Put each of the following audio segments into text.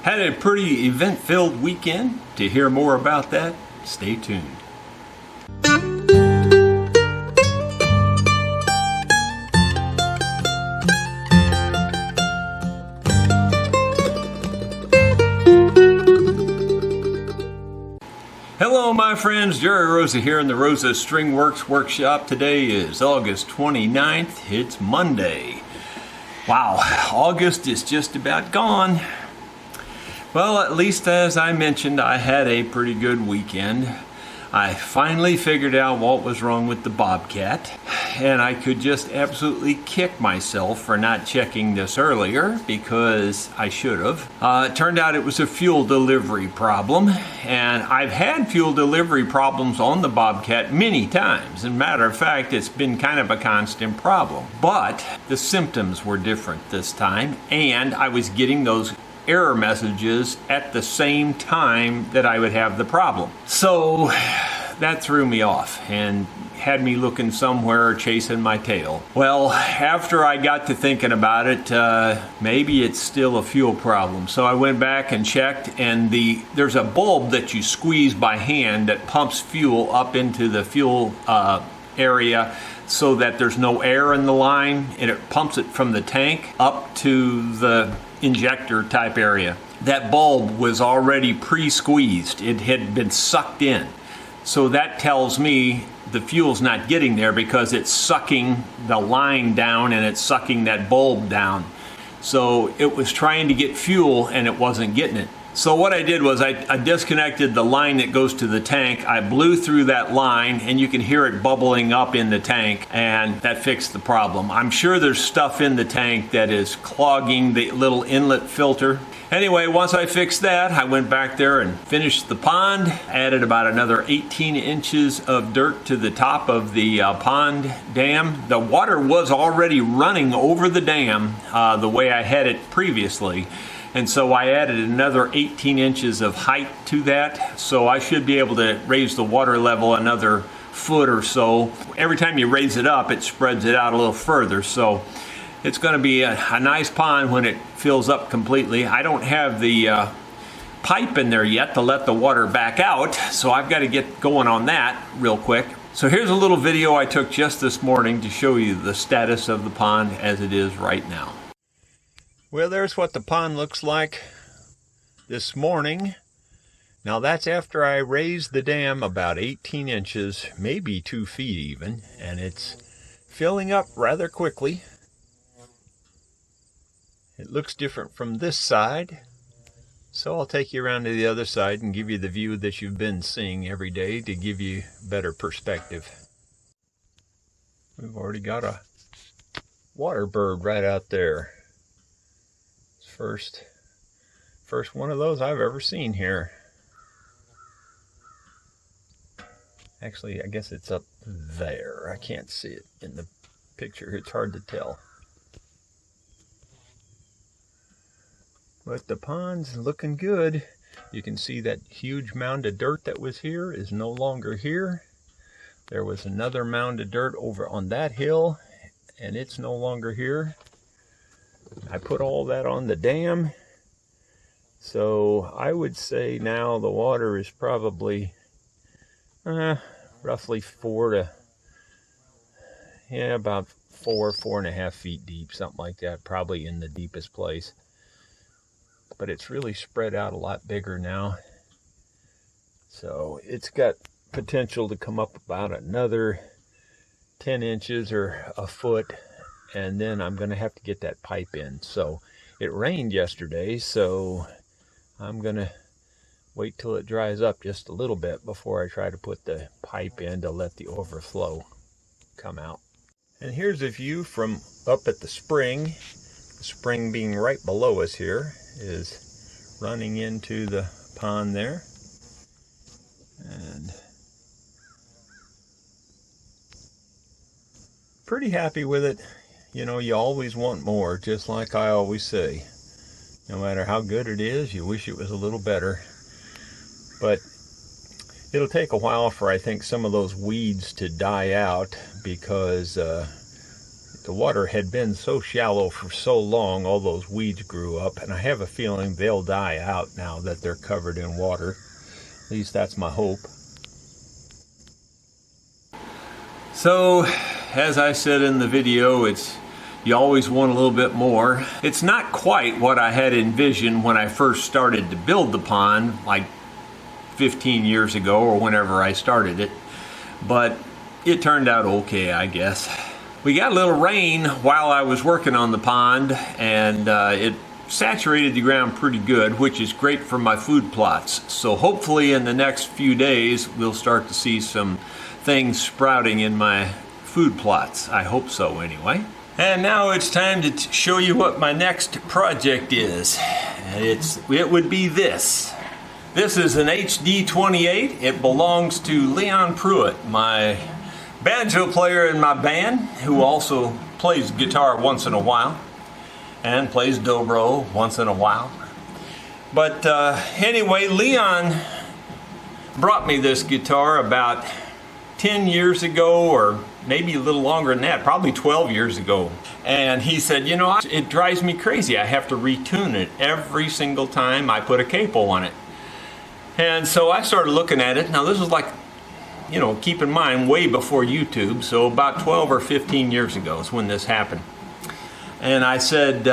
Had a pretty event-filled weekend. To hear more about that, stay tuned. Hello my friends, Jerry Rosa here in the Rosa String Works Workshop. Today is August 29th. It's Monday. Wow, August is just about gone. Well, at least as I mentioned, I had a pretty good weekend. I finally figured out what was wrong with the Bobcat, and I could just absolutely kick myself for not checking this earlier because I should have. It turned out it was a fuel delivery problem, and I've had fuel delivery problems on the Bobcat many times. As a matter of fact, it's been kind of a constant problem, but the symptoms were different this time, and I was getting those error messages at the same time that I would have the problem. So that threw me off and had me looking somewhere chasing my tail. Well, after I got to thinking about it, maybe it's still a fuel problem. So I went back and checked, and there's a bulb that you squeeze by hand that pumps fuel up into the fuel area so that there's no air in the line, and it pumps it from the tank up to the injector type area. That bulb was already pre-squeezed. It had been sucked in. So that tells me the fuel's not getting there because it's sucking the line down and it's sucking that bulb down. So it was trying to get fuel and it wasn't getting it. So what I did was I disconnected the line that goes to the tank. I blew through that line and you can hear it bubbling up in the tank, and that fixed the problem. I'm sure there's stuff in the tank that is clogging the little inlet filter. Anyway, once I fixed that, I went back there and finished the pond, added about another 18 inches of dirt to the top of the pond dam. The water was already running over the dam the way I had it previously. And so I added another 18 inches of height to that, so I should be able to raise the water level another foot or so. Every time you raise it up, it spreads it out a little further, so it's going to be a nice pond when it fills up completely. I don't have the pipe in there yet to let the water back out, so I've got to get going on that real quick. So here's a little video I took just this morning to show you the status of the pond as it is right now. Well, there's what the pond looks like this morning. Now that's after I raised the dam about 18 inches, maybe 2 feet even, and it's filling up rather quickly. It looks different from this side, so I'll take you around to the other side and give you the view that you've been seeing every day to give you better perspective. We've already got a water bird right out there. First one of those I've ever seen here. Actually, I guess it's up there. I can't see it in the picture. It's hard to tell. But the pond's looking good. You can see that huge mound of dirt that was here is no longer here. There was another mound of dirt over on that hill, and it's no longer here. I put all that on the dam, so I would say now the water is probably roughly about 4.5 feet deep, something like that, probably in the deepest place. But it's really spread out a lot bigger now, so it's got potential to come up about another 10 inches or a foot. And then I'm going to have to get that pipe in. So it rained yesterday, so I'm going to wait till it dries up just a little bit before I try to put the pipe in to let the overflow come out. And here's a view from up at the spring. The spring being right below us here is running into the pond there. And pretty happy with it. You know, you always want more, just like I always say. No matter how good it is, you wish it was a little better. But it'll take a while for, I think, some of those weeds to die out because The water had been so shallow for so long, all those weeds grew up, and I have a feeling they'll die out now that they're covered in water. At least that's my hope. So, as I said in the video, you always want a little bit more. It's not quite what I had envisioned when I first started to build the pond, like 15 years ago or whenever I started it, but it turned out okay, I guess. We got a little rain while I was working on the pond, and it saturated the ground pretty good, which is great for my food plots. So hopefully in the next few days we'll start to see some things sprouting in my food plots. I hope so anyway. And now it's time to show you what my next project is. It would be this. This is an HD28. It belongs to Leon Pruitt, my banjo player in my band, who also plays guitar once in a while and plays dobro once in a while. But anyway, Leon brought me this guitar about 10 years ago, or maybe a little longer than that, probably 12 years ago. And he said, you know, it drives me crazy. I have to retune it every single time I put a capo on it. And so I started looking at it. Now this was like, you know, keep in mind, way before YouTube, so about 12 or 15 years ago is when this happened. And I said,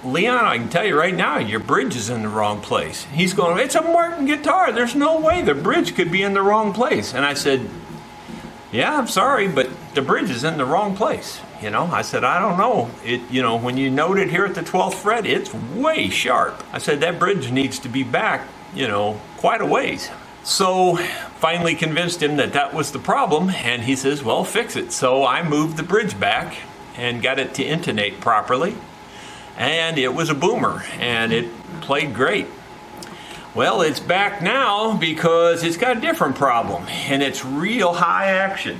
Leon, I can tell you right now, your bridge is in the wrong place. He's going, it's a Martin guitar. There's no way the bridge could be in the wrong place. And I said, yeah, I'm sorry, but the bridge is in the wrong place. You know, I said, I don't know. You know, when you note it here at the 12th fret, it's way sharp. I said, that bridge needs to be back, you know, quite a ways. So finally convinced him that that was the problem, and he says, well, fix it. So I moved the bridge back and got it to intonate properly, and it was a boomer, and it played great. Well, it's back now because it's got a different problem, and it's real high action.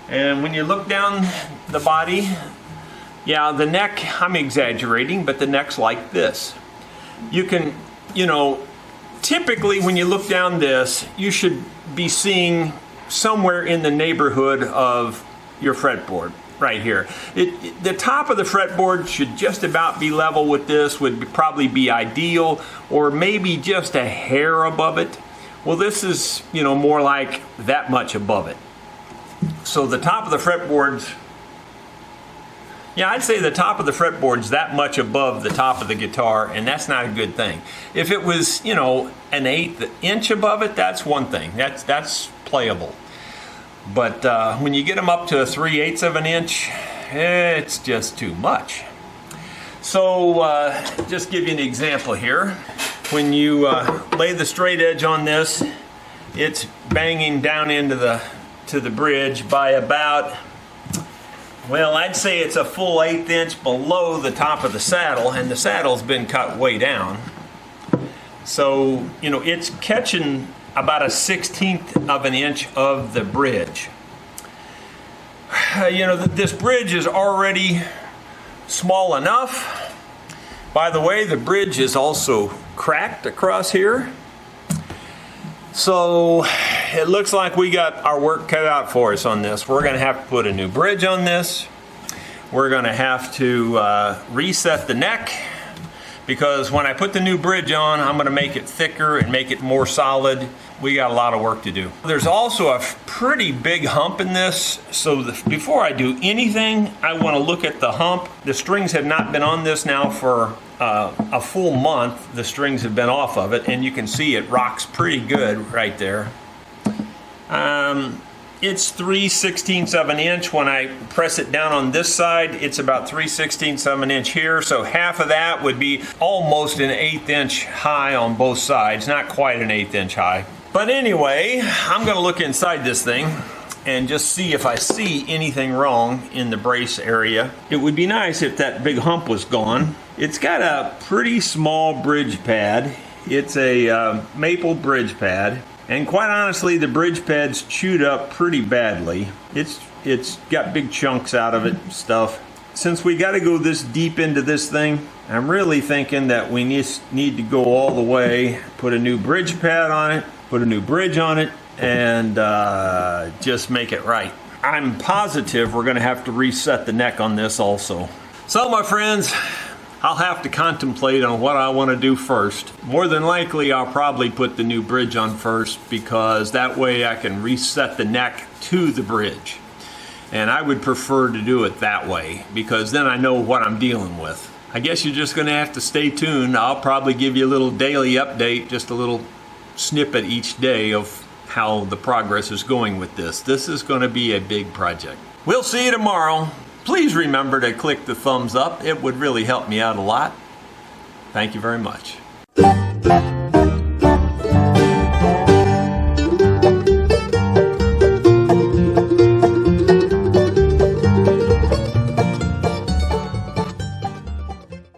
And when you look down the body, yeah, the neck, I'm exaggerating, but the neck's like this. You can, you know, typically when you look down this, you should be seeing somewhere in the neighborhood of your fretboard, right here. The top of the fretboard should just about be level with this, would probably be ideal, or maybe just a hair above it. Well, this is, you know, more like that much above it. So the top of the fretboard's, yeah, I'd say the top of the fretboard's that much above the top of the guitar, and that's not a good thing. If it was, you know, an 1/8 inch above it, that's one thing. That's playable. But when you get them up to 3/8 of an inch, it's just too much. So just give you an example here. When you lay the straight edge on this, it's banging down into the bridge by about, well, I'd say it's a full 1/8 inch below the top of the saddle, and the saddle's been cut way down. So, you know, it's catching about a 1/16 of an inch of the bridge. You know, this bridge is already small enough. By the way, the bridge is also cracked across here. So it looks like we got our work cut out for us on this. We're going to have to put a new bridge on this. We're going to have to reset the neck, because when I put the new bridge on, I'm going to make it thicker and make it more solid. We got a lot of work to do. There's also a pretty big hump in this, so before I do anything, I want to look at the hump. The strings have not been on this now for a full month. The strings have been off of it, and you can see it rocks pretty good right there. It's 3/16 of an inch. When I press it down on this side, it's about 3/16 of an inch here. So half of that would be almost an 1/8 inch high on both sides. Not quite an 1/8 inch high. But anyway, I'm going to look inside this thing and just see if I see anything wrong in the brace area. It would be nice if that big hump was gone. It's got a pretty small bridge pad. It's a maple bridge pad. And quite honestly, the bridge pad's chewed up pretty badly. It's got big chunks out of it and stuff. Since we got to go this deep into this thing, I'm really thinking that we need to go all the way, put a new bridge pad on it, put a new bridge on it, and just make it right. I'm positive we're going to have to reset the neck on this also. So my friends, I'll have to contemplate on what I want to do first. More than likely, I'll probably put the new bridge on first, because that way I can reset the neck to the bridge. And I would prefer to do it that way, because then I know what I'm dealing with. I guess you're just going to have to stay tuned. I'll probably give you a little daily update, just a little snippet each day of how the progress is going with this. This is going to be a big project. We'll see you tomorrow. Please remember to click the thumbs up. It would really help me out a lot. Thank you very much.